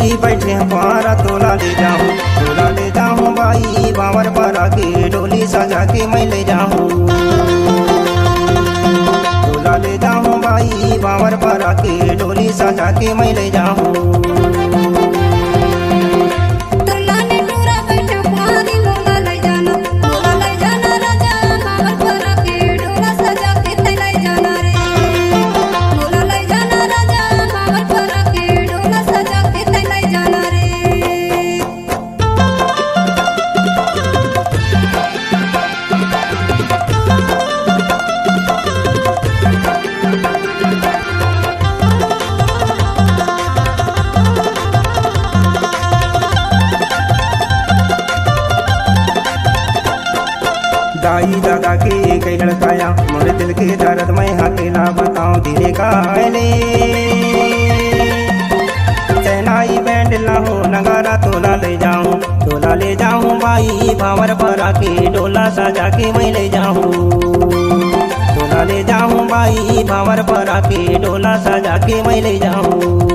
टूरी बैठे पारा तोला ले जाऊं बाई बावर पर आके डोली सजा के मैं ले जाऊं। तोला ले जाऊं बाई बावर पर आके डोली सजा के मैं ले जाऊं। दाई दादा के कई लड़काया मोरे दिल के दर्द मैं अकेला बताऊं धीरे काले। सेनाई बैंड लाहो नगारा तोला ले जाऊं बाई बावर पर आके डोला सजा के मैं ले जाऊं। तोला ले जाऊं बाई बावर पर आके डोला सजा के मैं ले जाऊं।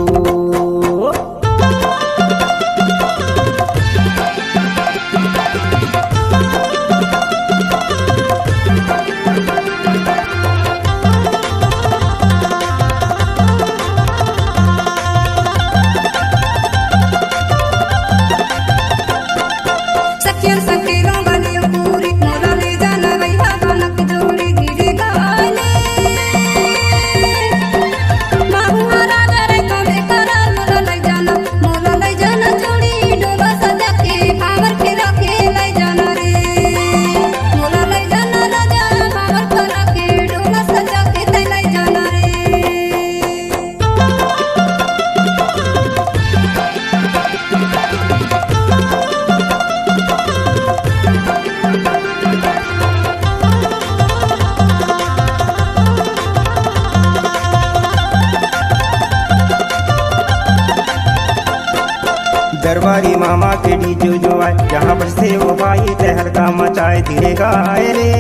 दरबारी मामा के डीजो जो आए जहाँ पर से वो भाई तहर का मचाए धीरे गाए रे।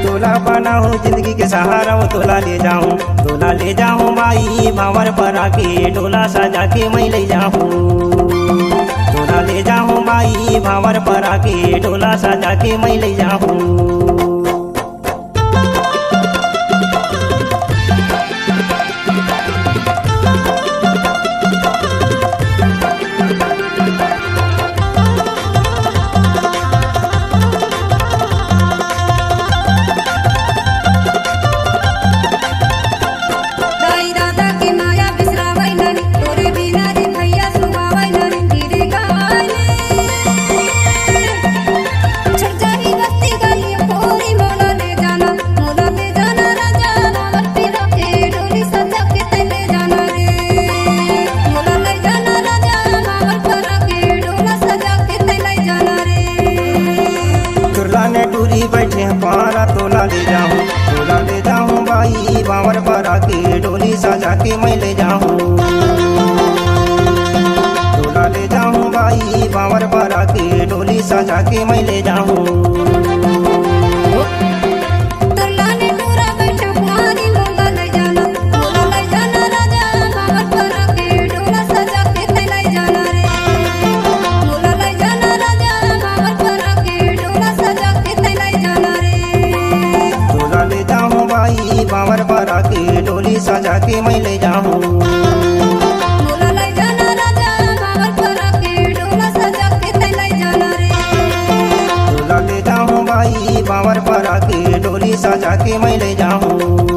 तोला बना हूँ जिंदगी के सहारा वो तोला ले जाऊं बाई बावर पर आके डोला सजा के मैं ले जाऊं। तोला ले जाऊं बाई बावर पर आके डोला सजा के मैं ले जाऊं। टूरी बैठे पारा तोला ले जाऊं बाई बावर पर आके डोली सजा के मैं ले जाऊं। तोला ले जाऊं बाई बावर पर आके डोली सजा के मैं ले जाऊं। बावर पर आके डोली सजा के मैं ले जाऊं। तोला ले जाना राजा बावर पर आके डोला सजा के ले जाना रे। तोला ले जाऊं बाई बावर पर आके डोली सजा के मैं ले जाऊं।